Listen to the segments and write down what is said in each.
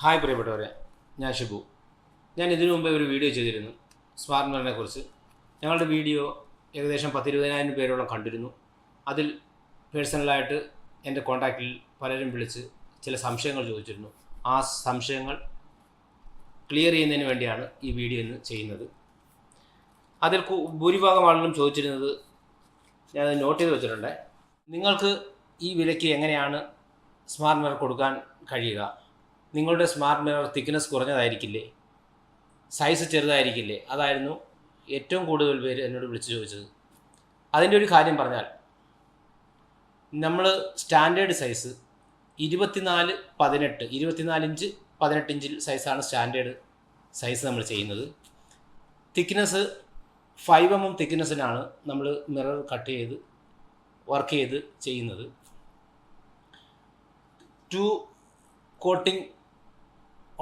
Hi പ്രിയപ്പെട്ടവരെ, ഞാൻ ഷിബു. ഞാൻ ഇതിനു മുമ്പേ ഒരു വീഡിയോ ചെയ്തിരുന്നു സ്മാർട്ട് മിററിനെ കുറിച്ച്. ഞങ്ങളുടെ വീഡിയോ ഏകദേശം 10-20,000 പേരോളം കണ്ടിരുന്നു. അതിൽ പേഴ്സണലായിട്ട് എൻ്റെ കോൺടാക്റ്റിൽ പലരും വിളിച്ച് ചില സംശയങ്ങൾ ചോദിച്ചിരുന്നു. ആ സംശയങ്ങൾ ക്ലിയർ ചെയ്യുന്നതിന് വേണ്ടിയാണ് ഈ വീഡിയോ ഇന്ന് ചെയ്യുന്നത്. അതിൽ ഭൂരിഭാഗം ആളുകളും ചോദിച്ചിരുന്നത് ഞാനത് നോട്ട് ചെയ്ത് വെച്ചിട്ടുണ്ട്. നിങ്ങൾക്ക് ഈ വിലയ്ക്ക് എങ്ങനെയാണ് സ്മാർട്ട് മിറർ കൊടുക്കാൻ കഴിയുക? നിങ്ങളുടെ സ്മാർട്ട് മിറർ തിക്നെസ് കുറഞ്ഞതായിരിക്കില്ലേ? സൈസ് ചെറുതായിരിക്കില്ലേ? അതായിരുന്നു ഏറ്റവും കൂടുതൽ പേര് എന്നോട് വിളിച്ച് ചോദിച്ചത്. അതിൻ്റെ ഒരു കാര്യം പറഞ്ഞാൽ, നമ്മൾ സ്റ്റാൻഡേർഡ് സൈസ് 24 ഇഞ്ച് 18 ഇഞ്ചിൽ സൈസാണ് സ്റ്റാൻഡേർഡ് സൈസ് നമ്മൾ ചെയ്യുന്നത്. തിക്നെസ് 5 mm തിക്നെസ്സിനാണ് നമ്മൾ മിറർ കട്ട് ചെയ്ത് വർക്ക് ചെയ്ത് ചെയ്യുന്നത്. 2 കോട്ടിംഗ്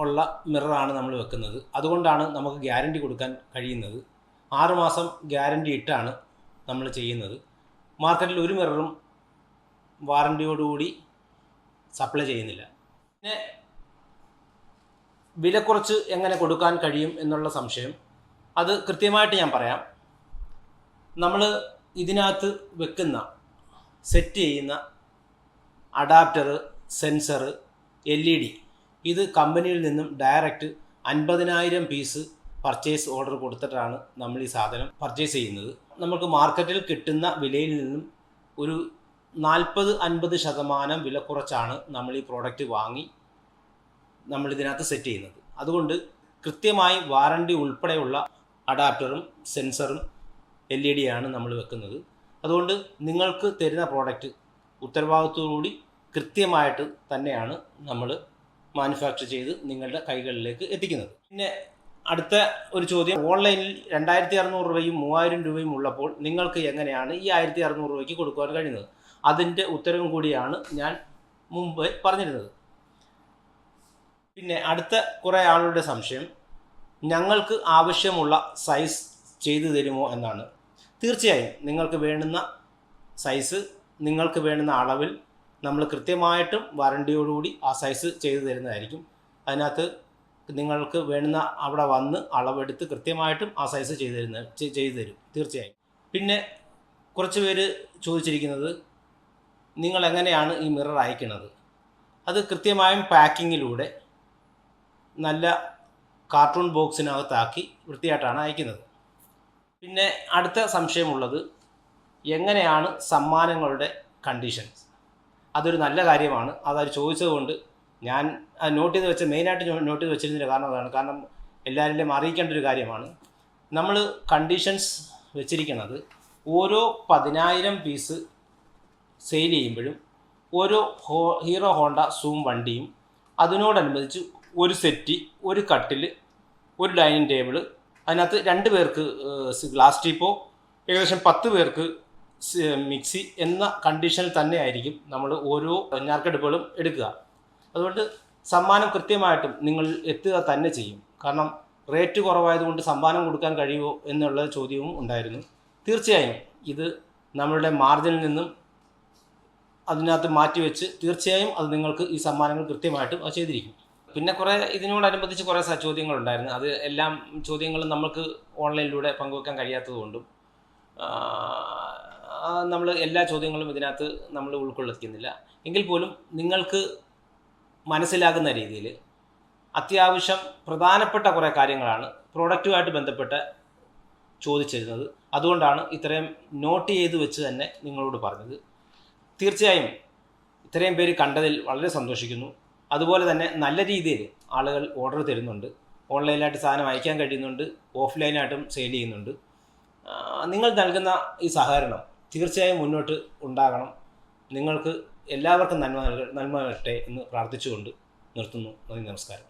ഉള്ള മിററാണ് നമ്മൾ വെക്കുന്നത്. അതുകൊണ്ടാണ് നമുക്ക് ഗ്യാരണ്ടി കൊടുക്കാൻ കഴിയുന്നത്. 6 മാസം ഗ്യാരണ്ടി ഇട്ടാണ് നമ്മൾ ചെയ്യുന്നത്. മാർക്കറ്റിൽ ഒരു മിററും വാറണ്ടിയോടുകൂടി സപ്ലൈ ചെയ്യുന്നില്ല. പിന്നെ വില കുറച്ച് എങ്ങനെ കൊടുക്കാൻ കഴിയും എന്നുള്ള സംശയം, അത് കൃത്യമായിട്ട് ഞാൻ പറയാം. നമ്മൾ ഇതിനകത്ത് വെക്കുന്ന സെറ്റ് ചെയ്യുന്ന അഡാപ്റ്റർ, സെൻസർ, LED, ഇത് കമ്പനിയിൽ നിന്നും ഡയറക്റ്റ് 50,000 പീസ് പർച്ചേസ് ഓർഡർ കൊടുത്തിട്ടാണ് നമ്മൾ ഈ സാധനം പർച്ചേസ് ചെയ്യുന്നത്. നമുക്ക് മാർക്കറ്റിൽ കിട്ടുന്ന വിലയിൽ നിന്നും ഒരു 40-50% വില കുറച്ചാണ് നമ്മൾ ഈ പ്രോഡക്റ്റ് വാങ്ങി നമ്മളിതിനകത്ത് സെറ്റ് ചെയ്യുന്നത്. അതുകൊണ്ട് കൃത്യമായി വാറണ്ടി ഉൾപ്പെടെയുള്ള അഡാപ്റ്ററും സെൻസറും LED ആണ് നമ്മൾ വെക്കുന്നത്. അതുകൊണ്ട് നിങ്ങൾക്ക് തരുന്ന പ്രോഡക്റ്റ് ഉത്തരവാദിത്വത്തോടുകൂടി കൃത്യമായിട്ട് തന്നെയാണ് നമ്മൾ മാനുഫാക്ചർ ചെയ്ത് നിങ്ങളുടെ കൈകളിലേക്ക് എത്തിക്കുന്നത്. പിന്നെ അടുത്ത ഒരു ചോദ്യം, ഓൺലൈനിൽ 2,600 രൂപയും 3,000 രൂപയും ഉള്ളപ്പോൾ നിങ്ങൾക്ക് എങ്ങനെയാണ് ഈ 1,600 രൂപയ്ക്ക് കൊടുക്കുവാൻ കഴിയുന്നത്? അതിൻ്റെ ഉത്തരവും കൂടിയാണ് ഞാൻ മുമ്പ് പറഞ്ഞിരുന്നത്. പിന്നെ അടുത്ത കുറേ ആളുകളുടെ സംശയം, ഞങ്ങൾക്ക് ആവശ്യമുള്ള സൈസ് ചെയ്തു തരുമോ എന്നാണ്. തീർച്ചയായും നിങ്ങൾക്ക് വേണ്ടുന്ന സൈസ്, നിങ്ങൾക്ക് വേണ്ടുന്ന അളവിൽ നമ്മൾ കൃത്യമായിട്ടും വാറണ്ടിയോടുകൂടി ആ സൈസ് ചെയ്തു തരുന്നതായിരിക്കും. അതിനകത്ത് നിങ്ങൾക്ക് വേണ്ടുന്ന അവിടെ വന്ന് അളവെടുത്ത് കൃത്യമായിട്ടും ആ സൈസ് ചെയ്തു തരും തീർച്ചയായും. പിന്നെ കുറച്ച് പേര് ചോദിച്ചിരിക്കുന്നത്, നിങ്ങൾ എങ്ങനെയാണ് ഈ മിറർ അയക്കുന്നത്? അത് കൃത്യമായും പാക്കിങ്ങിലൂടെ നല്ല കാർട്ടൂൺ ബോക്സിനകത്താക്കി വൃത്തിയായിട്ടാണ് അയക്കുന്നത്. പിന്നെ അടുത്ത സംശയമുള്ളത്, എങ്ങനെയാണ് സമ്മാനങ്ങളുടെ കണ്ടീഷൻസ്? അതൊരു നല്ല കാര്യമാണ്. അതൊരു ചോദിച്ചതുകൊണ്ട് ഞാൻ അത് നോട്ട് ചെയ്ത് വെച്ച, മെയിനായിട്ട് നോട്ട് ചെയ്ത് വെച്ചിരുന്നതിൻ്റെ കാരണം അതാണ്. കാരണം എല്ലാവരിലും അറിയിക്കേണ്ട ഒരു കാര്യമാണ്. നമ്മൾ കണ്ടീഷൻസ് വെച്ചിരിക്കുന്നത്, ഓരോ 10,000 പീസ് സെയിൽ ചെയ്യുമ്പോഴും ഓരോ ഹീറോ ഹോണ്ട സൂം വണ്ടിയും അതിനോടനുബന്ധിച്ച് ഒരു സെറ്റി, ഒരു കട്ടിൽ, ഒരു ഡൈനിങ് ടേബിൾ, അതിനകത്ത് 2 പേർക്ക് ഗ്ലാസ് ടീപ്പോ, ഏകദേശം 10 പേർക്ക് മിക്സി എന്ന കണ്ടീഷനിൽ തന്നെ ആയിരിക്കും നമ്മൾ ഓരോ ഞാർക്കെടുപ്പുകളും എടുക്കുക. അതുകൊണ്ട് സമ്മാനം കൃത്യമായിട്ടും നിങ്ങൾ എത്തുക തന്നെ ചെയ്യും. കാരണം റേറ്റ് കുറവായതുകൊണ്ട് സമ്മാനം കൊടുക്കാൻ കഴിയുമോ എന്നുള്ള ചോദ്യവും ഉണ്ടായിരുന്നു. തീർച്ചയായും ഇത് നമ്മളുടെ മാർജിനിൽ നിന്നും അതിനകത്ത് മാറ്റിവെച്ച് തീർച്ചയായും അത് നിങ്ങൾക്ക് ഈ സമ്മാനങ്ങൾ കൃത്യമായിട്ടും അത് ചെയ്തിരിക്കും. പിന്നെ ഇതിനോടനുബന്ധിച്ച് കുറേ ചോദ്യങ്ങളുണ്ടായിരുന്നു. അത് എല്ലാം ചോദ്യങ്ങളും നമുക്ക് ഓൺലൈനിലൂടെ പങ്കുവെക്കാൻ കഴിയാത്തതുകൊണ്ടും നമ്മൾ എല്ലാ ചോദ്യങ്ങളും ഇതിനകത്ത് നമ്മൾ ഉൾക്കൊള്ളിക്കുന്നില്ല. എങ്കിൽ പോലും നിങ്ങൾക്ക് മനസ്സിലാകുന്ന രീതിയിൽ അത്യാവശ്യം പ്രധാനപ്പെട്ട കുറേ കാര്യങ്ങളാണ് പ്രോഡക്റ്റുമായിട്ട് ബന്ധപ്പെട്ട് ചോദിച്ചിരുന്നത്. അതുകൊണ്ടാണ് ഇത്രയും നോട്ട് ചെയ്ത് വെച്ച് തന്നെ നിങ്ങളോട് പറഞ്ഞത്. തീർച്ചയായും ഇത്രയും പേര് കണ്ടതിൽ വളരെ സന്തോഷിക്കുന്നു. അതുപോലെ തന്നെ നല്ല രീതിയിൽ ആളുകൾ ഓർഡർ തരുന്നുണ്ട്. ഓൺലൈനായിട്ട് സാധനം അയക്കാൻ കഴിയുന്നുണ്ട്, ഓഫ്ലൈനായിട്ടും സെയിൽ ചെയ്യുന്നുണ്ട്. നിങ്ങൾ നൽകുന്ന ഈ സഹകരണം തീർച്ചയായും മുന്നോട്ട് ഉണ്ടാകണം. നിങ്ങൾക്ക് എല്ലാവർക്കും നന്മ വരട്ടെ എന്ന് പ്രാർത്ഥിച്ചുകൊണ്ട് നിർത്തുന്നു. നന്ദി, നമസ്കാരം.